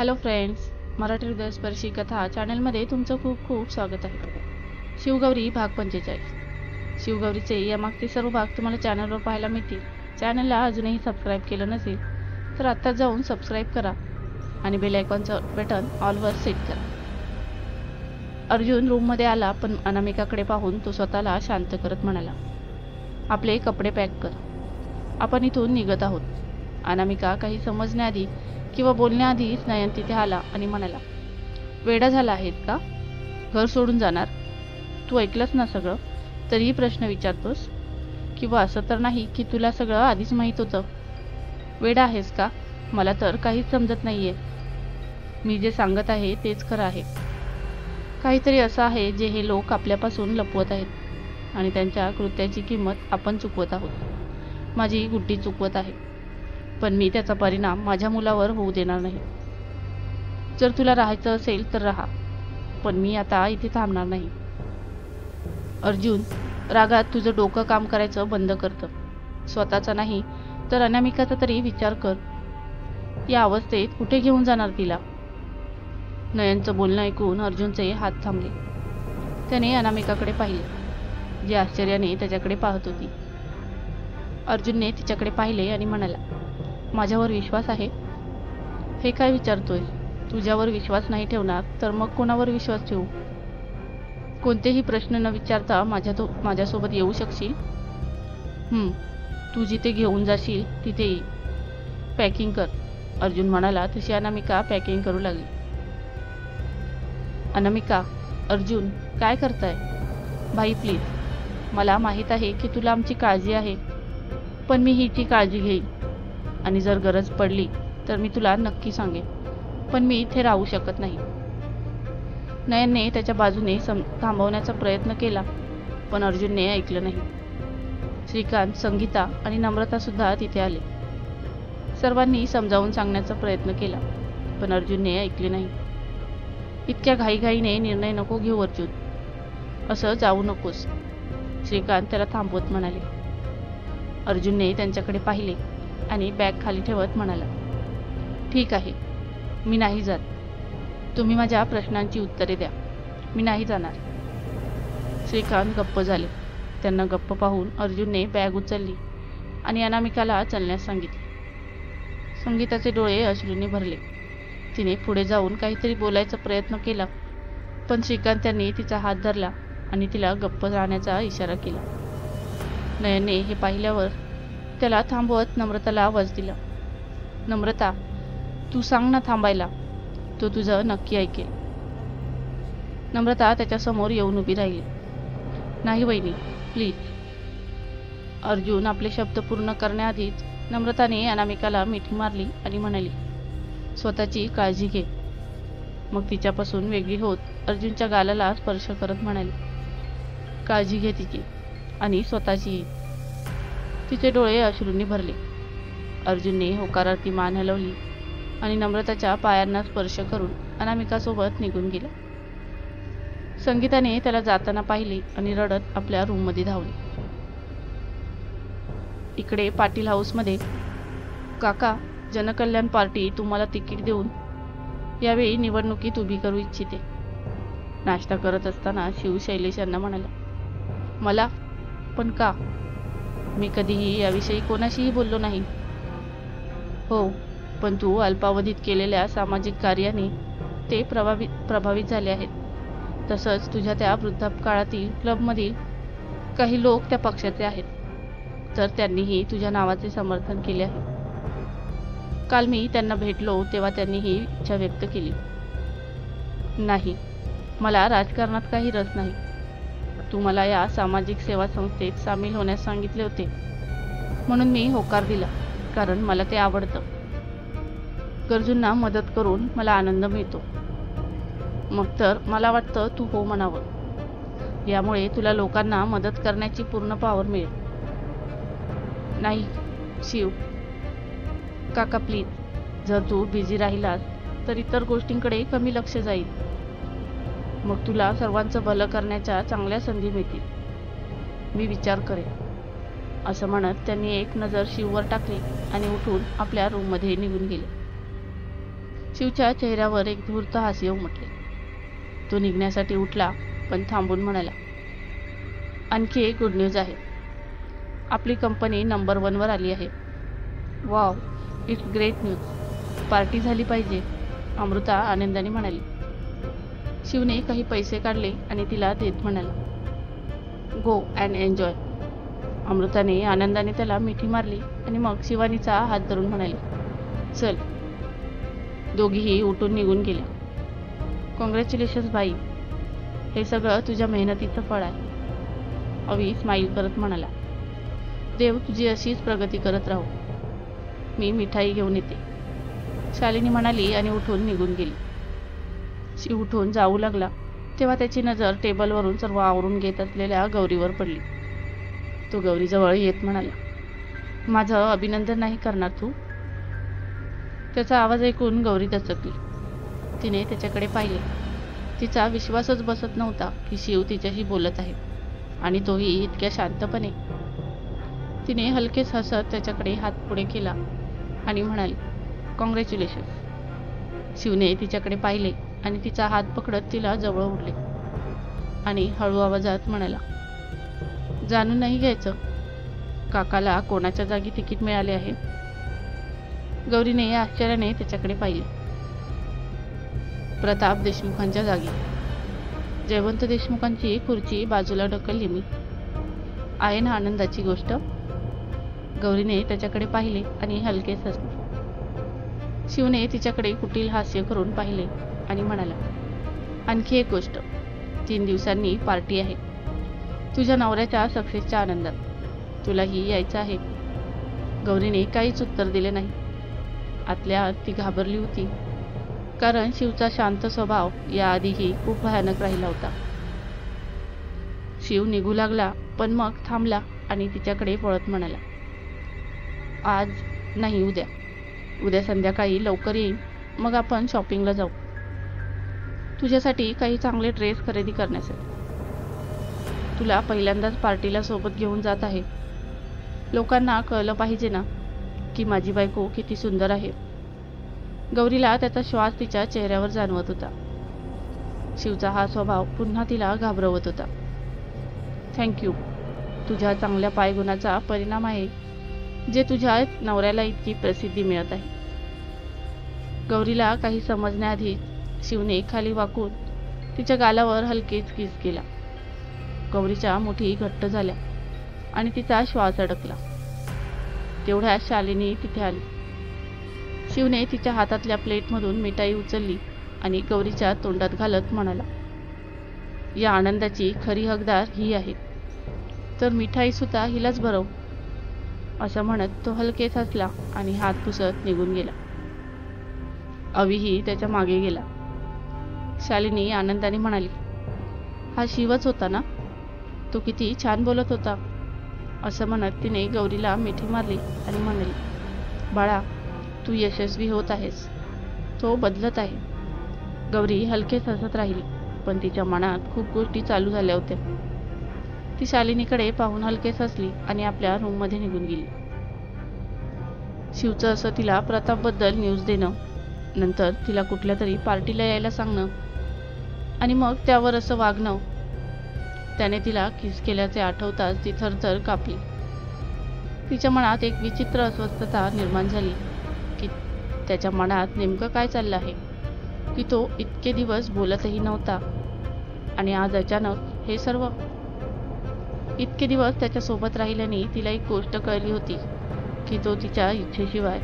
Hello friends, Marathi हृदयस्पर्शी कथा चॅनलमध्ये तुमचं खूप खूप स्वागत आहे. शिवगौरी भाग 45. शिवगौरीचे यामागचे सर्व भाग तुम्हाला चॅनलवर पाहायला मिळतील. चॅनलला अजूनही सबस्क्राईब केलं नसेल तर आत्ता जाऊन सबस्क्राईब करा आणि बेल आयकॉनचं बटन ऑलवर सेट करा. अर्जुन रूममध्ये आला, पण अनामिकाकडे पाहून तो स्वतःला शांत करत म्हणाला, आपले कपडे पॅक कर, आपण इथून निघत आहोत. अनामिका काही समजण्याआधी किंवा बोलण्याआधीच नयन तिथे आला आणि म्हणाला, वेडा झाला आहेत का? घर सोडून जाणार? तू ऐकलंस ना सगळं, तरीही प्रश्न विचारतोस? किंवा असं तर नाही की तुला सगळं आधीच माहीत होतं? वेडा आहेस का? मला तर काहीच समजत नाहीये. मी जे सांगत आहे तेच खरं आहे. काहीतरी असं आहे जे हे लोक आपल्यापासून लपवत आहेत आणि त्यांच्या कृत्याची किंमत आपण चुकवत आहोत. माझी गुड्डी चुकवत आहे, पण मी त्याचा परिणाम माझ्या मुलावर होऊ देणार नाही. जर तुला राहायचं असेल तर राहा, पण मी आता इथे थांबणार नाही. अर्जुन, रागात तुझं डोकं काम करायचं बंद करतं. स्वतःचा नाही तर अनामिकाचा तरी विचार कर. या अवस्थेत कुठे घेऊन जाणार तिला? नयनचं बोलणं ऐकून अर्जुनचे हात थांबले. त्याने अनामिकाकडे पाहिले, जी आश्चर्याने त्याच्याकडे पाहत होती. अर्जुनने तिच्याकडे पाहिले आणि म्हणाला, माझ्यावर विश्वास आहे? हे काय विचारतोय? तुझ्यावर विश्वास नाही ठेवणार तर मग कोणावर विश्वास ठेवू? कोणतेही प्रश्न न विचारता माझ्यासोबत येऊ शकशील? तू जिथे घेऊन जाशील तिथे ये. पॅकिंग कर. अर्जुन म्हणाला तशी अनामिका पॅकिंग करू लागली. अनामिका, अर्जुन काय करताय? भाई प्लीज, मला माहीत आहे की तुला आमची काळजी आहे, पण मी हिची काळजी घेईन आणि जर गरज पडली तर मी तुला नक्की सांगेन, पण मी इथे राहू शकत नाही. नयनने त्याच्या बाजूने थांबवण्याचा प्रयत्न केला, पण अर्जुनने ऐकलं नाही. श्रीकांत, संगीता आणि नम्रता सुद्धा तिथे आले. सर्वांनी समजावून सांगण्याचा प्रयत्न केला, पण अर्जुनने ऐकले नाही. इतक्या घाईघाईने निर्णय नको घेऊ अर्जुन, असं जाऊ नकोस, श्रीकांत त्याला थांबवत म्हणाले. अर्जुनने त्यांच्याकडे पाहिले आणि बॅग खाली ठेवत म्हणाला, ठीक आहे, मी नाही जात. तुम्ही माझ्या प्रश्नांची उत्तरे द्या. मी नाही जाणार. श्रीकांत गप्प झाले. त्यांना गप्प पाहून अर्जुनने बॅग उचलली आणि अनामिकाला चलण्यास सांगितले. संगीताचे डोळे अश्रूंनी भरले. तिने पुढे जाऊन काहीतरी बोलायचा प्रयत्न केला, पण श्रीकांत यांनी तिचा हात धरला आणि तिला गप्प राहण्याचा इशारा केला. नयनने हे पाहिल्यावर त्याला थांबवत नम्रताला आवाज दिला, नम्रता, तू सांग ना थांबायला, तो तुझं नक्की ऐकेल. नम्रता त्याच्यासमोर येऊन उभी राहिली. नाही वहिनी, प्लीज. अर्जुन आपले शब्द पूर्ण करण्याआधीच नम्रताने अनामिकाला मिठी मारली आणि म्हणाली, स्वतःची काळजी घे. मग तिच्यापासून वेगळी होत अर्जुनच्या गालाला स्पर्श करत म्हणाली, काळजी घे तिची आणि स्वतःचीही. तिचे डोळे अश्रूंनी भरले. अर्जुनने होकारार्थी मान हलवली आणि नम्रताच्या पायांना स्पर्श करून अनामिकासोबत निघून गेला. संगीताने त्याला जाताना पाहिले आणि रडत आपल्या रूममध्ये धावली. इकडे पाटील हाऊसमध्ये, काका, जनकल्याण पार्टी तुम्हाला तिकीट देऊन यावेळी निवडणुकीत उभी करू इच्छिते. नाश्ता करत असताना शिव शैलेश यांना म्हणाला, मला? पण का? मी कधीही याविषयी कोणाशीही बोललो नाही. हो, पण तू अल्पावधीत केलेल्या सामाजिक कार्याने ते प्रभावित झाले आहेत. तसंच तुझ्या त्या वृद्धापकाळातील क्लबमधील काही लोक त्या पक्षाचे आहेत, तर त्यांनीही तुझ्या नावाचे समर्थन केले आहे. काल मी त्यांना भेटलो तेव्हा त्यांनी ही इच्छा व्यक्त केली. नाही, मला राजकारणात काही रस नाही. तू मला या सामाजिक सेवा संस्थेत सामील होण्यास सांगितले होते, म्हणून मी होकार दिला, कारण मला ते आवडतं. गरजूंना मदत करून मला आनंद मिळतो. मग तर मला वाटतं तू हो म्हणावं. यामुळे तुला लोकांना मदत करण्याची पूर्ण पॉवर मिळेल. नाही शिव काका, प्लीज. जर तू बिझी राहिलास तर इतर गोष्टींकडे कमी लक्ष जाईल. मग तुला सर्वांचं भलं करण्याच्या चांगल्या संधी मिळतील. मी विचार करेन. असं म्हणत त्यांनी एक नजर शिववर टाकली आणि उठून आपल्या रूममध्ये निघून गेले. शिवच्या चेहऱ्यावर एक धूर्त हास्य उमटले. तो निघण्यासाठी उठला, पण थांबून म्हणाला, आणखी एक गुड न्यूज आहे. आपली कंपनी नंबर 1 वर आली आहे. Wow, it's great news. Party झाली पाहिजे, अमृता आनंदाने म्हणाली. शिवने काही पैसे काढले आणि तिला देत म्हणाला, गो अँड एन्जॉय. अमृताने आनंदाने त्याला मिठी मारली आणि मग शिवानीचा हात धरून म्हणाली, चल. दोघीही उठून निघून गेले. कॉंग्रॅच्युलेशन्स बाई, हे सगळं तुझ्या मेहनतीचं फळ आहे. अवी स्माईल करत म्हणाला, देव तुझी अशीच प्रगती करत राहू. मी मिठाई घेऊन येते, शालिनी म्हणाली आणि उठून निघून गेली. शिव उठून जाऊ लागला तेव्हा त्याची नजर टेबलवरून सर्व आवरून घेत असलेल्या गौरीवर पडली. तो गौरीजवळ येत म्हणाला, माझं अभिनंदन नाही करणार तू? त्याचा आवाज ऐकून गौरी दचकली. तिने त्याच्याकडे पाहिले. तिचा विश्वासच बसत नव्हता की शिव तिच्याशी बोलत आहे, आणि तोही इतक्या शांतपणे. तिने हलकेच हसत त्याच्याकडे हात पुढे केला आणि म्हणाली, कॉंग्रॅच्युलेशन्स. शिवने तिच्याकडे पाहिले आणि तिचा हात पकडत तिला जवळ ओढले आणि हळू आवाजात म्हणाला, जाणून नाही घ्यायचं, काकाला कोणाच्या जागी तिकीट मिळाले आहे? गौरीने आश्चर्याने त्याच्याकडे पाहिले. प्रताप देशमुखांच्या जागी. जयवंत देशमुखांची खुर्ची बाजूला ढकलली मी. आहे ना आनंदाची गोष्ट? गौरीने त्याच्याकडे पाहिले आणि हलकेच हसले. शिवने तिच्याकडे कुटील हास्य करून पाहिले आणि म्हणाला, आणखी एक गोष्ट, 3 दिवसांनी पार्टी आहे. तुझ्या नवऱ्याच्या सक्सेसच्या आनंदात. तुलाही यायचं आहे. गौरीने काहीच उत्तर दिले नाही. आतल्या आत ती घाबरली होती, कारण शिवचा शांत स्वभाव याआधीही खूप भयानक राहिला होता. शिव निघू लागला, पण मग थांबला आणि तिच्याकडे पळत म्हणाला, आज नाही, उद्या. उद्या संध्याकाळी लवकर येईन, मग आपण शॉपिंगला जाऊ. तुझ्यासाठी काही चांगले ड्रेस खरेदी करण्यासाठी. तुला पहिल्यांदाच पार्टीला सोबत घेऊन जात आहे. लोकांना कळलं पाहिजे ना की माझी बायको किती सुंदर आहे. गौरीला त्याचा श्वास तिच्या चेहऱ्यावर जाणवत होता. शिवचा हा स्वभाव पुन्हा तिला घाबरवत होता. थँक्यू. तुझ्या चांगल्या पायगुणाचा परिणाम आहे जे तुझ्या नवऱ्याला इतकी प्रसिद्धी मिळत आहे. गौरीला काही समजण्याआधी शिवने खाली वाकून तिच्या गालावर हलकेच किस केला. गौरीच्या मुठी घट्ट झाल्या आणि तिचा श्वास अडकला. तेवढ्यात शालिनी तिथे आली. शिवने तिच्या हातातल्या प्लेटमधून मिठाई उचलली आणि गौरीच्या तोंडात घालत म्हणाला, या आनंदाची खरी हकदार ही आहे, तर मिठाई सुद्धा हिलाच भरव. असं म्हणत तो हलकेच हसला आणि हात पुसत निघून गेला. अवीही त्याच्या मागे गेला. शालिनी आनंदाने म्हणाली, हा शिवच होता ना? तो किती छान बोलत होता. असं म्हणत तिने गौरीला मिठी मारली आणि म्हणाली, बाळा, तू यशस्वी होत आहेस. तो बदलत आहे. गौरी हलकेच हसत राहिली, पण तिच्या मनात खूप गोष्टी चालू झाल्या होत्या. ती शालिनीकडे पाहून हलकेच हसली आणि आपल्या रूममध्ये निघून गेली. शिवचं असं तिला प्रतापबद्दल न्यूज देणं, नंतर तिला कुठल्या तरी पार्टीला यायला सांगणं आणि मग त्यावर असं वागणं. त्याने तिला किस केल्याचे आठवताच ती थरथर कापली. तिच्या मनात एक विचित्र अस्वस्थता निर्माण झाली की त्याच्या मनात नेमकं काय चाललं आहे, की तो इतके दिवस बोलतही नव्हता आणि आज अचानक हे सर्व. इतके दिवस त्याच्यासोबत राहिल्याने तिला एक गोष्ट कळली होती की तो तिच्या इच्छेशिवाय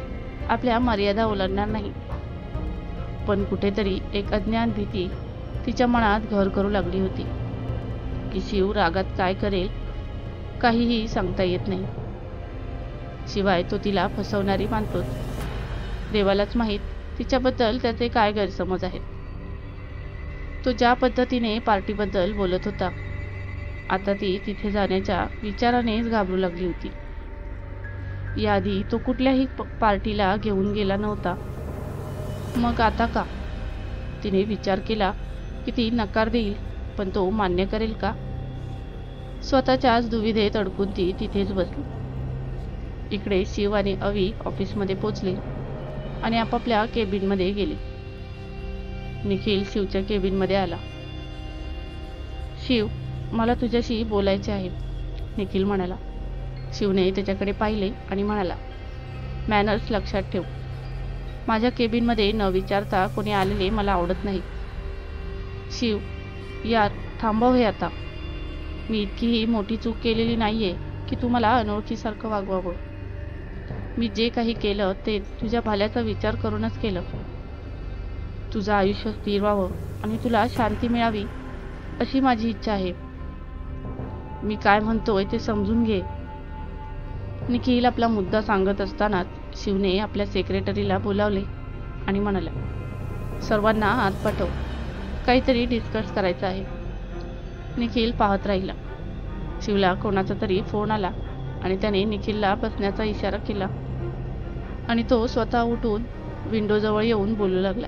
आपल्या मर्यादा ओलांडणार नाही. पण कुठेतरी एक अज्ञात भीती तिच्या मनात घर करू लागली होती की शिव रागात काय करेल काहीही सांगता येत नाही. शिवाय तो तिला फसवणारी मानतोच. देवालाच माहीत तिच्याबद्दल त्याचे काय गैरसमज आहेत. तो ज्या पद्धतीने पार्टीबद्दल बोलत होता, आता ती तिथे जाण्याच्या विचारानेच घाबरू लागली होती. याआधी तो कुठल्याही पार्टीला घेऊन गेला नव्हता, मग आता का? तिने विचार केला की ती नकार देईल, पण तो मान्य करेल का? स्वतःच्याच दुविधेत अडकून ती तिथेच बसली. इकडे शिव आणि अवी ऑफिसमध्ये पोचले आणि आपापल्या केबिनमध्ये गेले. निखिल शिवच्या केबिनमध्ये आला. शिव, मला तुझ्याशी बोलायचे आहे, निखिल म्हणाला. शिवने त्याच्याकडे पाहिले आणि म्हणाला, मॅनर्स लक्षात ठेव. माझ्या केबिनमध्ये न विचारता कोणी आलेले मला आवडत नाही. शिव, यार थांबव हे आता. मी इतकीही मोठी चूक केलेली नाहीये की तू मला अनोळखीसारखं वागवावं. मी जे काही केलं ते तुझ्या भल्याचा विचार करूनच केलं. तुझं आयुष्य स्थिर व्हावं आणि तुला शांती मिळावी अशी माझी इच्छा आहे. मी काय म्हणतोय ते समजून घे. निखिल आपला मुद्दा सांगत असतानाच शिवने आपल्या सेक्रेटरीला बोलावले आणि म्हणाला, सर्वांना आत पाठव, काहीतरी डिस्कस करायचं आहे. निखिल पाहत राहिला. शिवला कोणाचा तरी फोन आला आणि त्याने निखिलला बसण्याचा इशारा केला आणि तो स्वतः उठून विंडोजवळ येऊन बोलू लागला.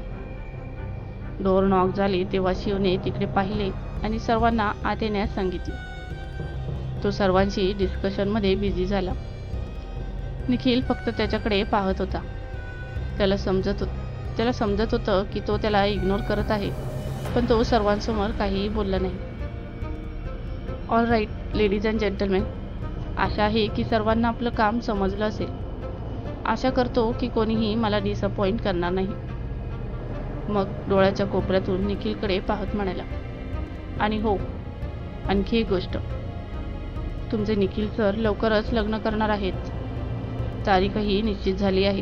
डोअर नॉक झाली तेव्हा शिवने तिकडे पाहिले आणि सर्वांना आत येण्यास सांगितले. तो सर्वांशी डिस्कशनमध्ये बिझी झाला. निखिल फक्त त्याच्याकडे पाहत होता. त्याला समजत होतं की तो त्याला इग्नोर करत आहे, पण तो सर्वांसमोर काहीही बोलला नाही. All right ladies and gentleman, आशा आहे की सर्वांना आपलं काम समजलं असेल. आशा करतो की कोणीही मला डिसअपॉइंट करणार नाही. मग डोळ्याच्या कोपऱ्यातून निखिलकडे पाहत म्हणाला, आणि हो, आणखी एक गोष्ट, तुमचे निखिल सर लवकरच लग्न करणार आहेत. तारीखही निश्चित झाली आहे,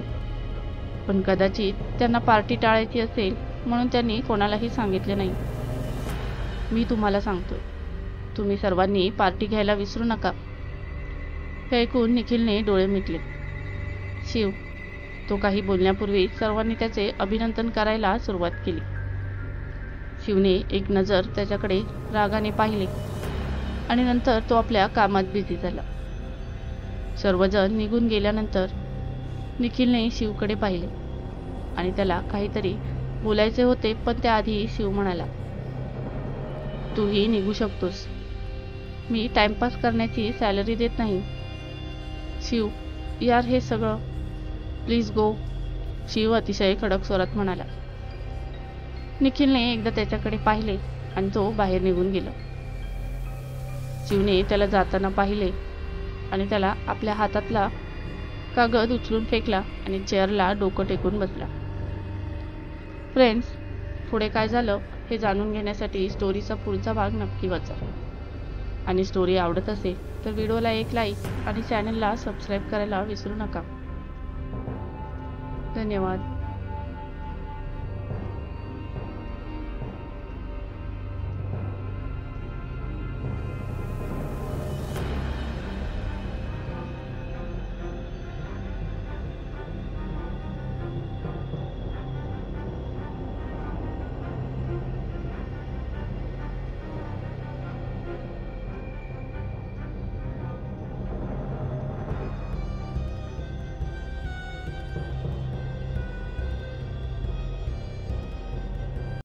पण कदाचित त्यांना पार्टी टाळायची असेल म्हणून त्यांनी कोणालाही सांगितले नाही. मी तुम्हाला सांगतो, तुम्ही सर्वांनी पार्टी घ्यायला विसरू नका. हे ऐकून निखिलने डोळे मिटले. शिव, तो काही बोलण्यापूर्वी सर्वांनी त्याचे अभिनंदन करायला सुरुवात केली. शिवने एक नजर त्याच्याकडे रागाने पाहिले आणि नंतर तो आपल्या कामात बिझी झाला. सर्वजण निघून गेल्यानंतर निखिलने शिवकडे पाहिले आणि त्याला काहीतरी बोलायचे होते, पण त्याआधी शिव म्हणाला, तूही निघू शकतोस. मी टाइमपास करण्याची सॅलरी देत नाही. शिव, यार हे सगळं, प्लीज गो, शिव अतिशय कडक स्वरात म्हणाला. निखिलने एकदा त्याच्याकडे पाहिले आणि तो बाहेर निघून गेला. शिवने त्याला जाताना पाहिले आणि त्याला आपल्या हातातला कागद उचलून फेकला आणि चेअरला डोकं टेकून बसला. फ्रेंड्स, पुढे काय झालं हे जाणून घेण्यासाठी स्टोरीचा पुढचा भाग नक्की वाचा. आणि स्टोरी आवडत असेल तर व्हिडिओला एक लाईक आणि चॅनलला सबस्क्राईब करायला विसरू नका. धन्यवाद.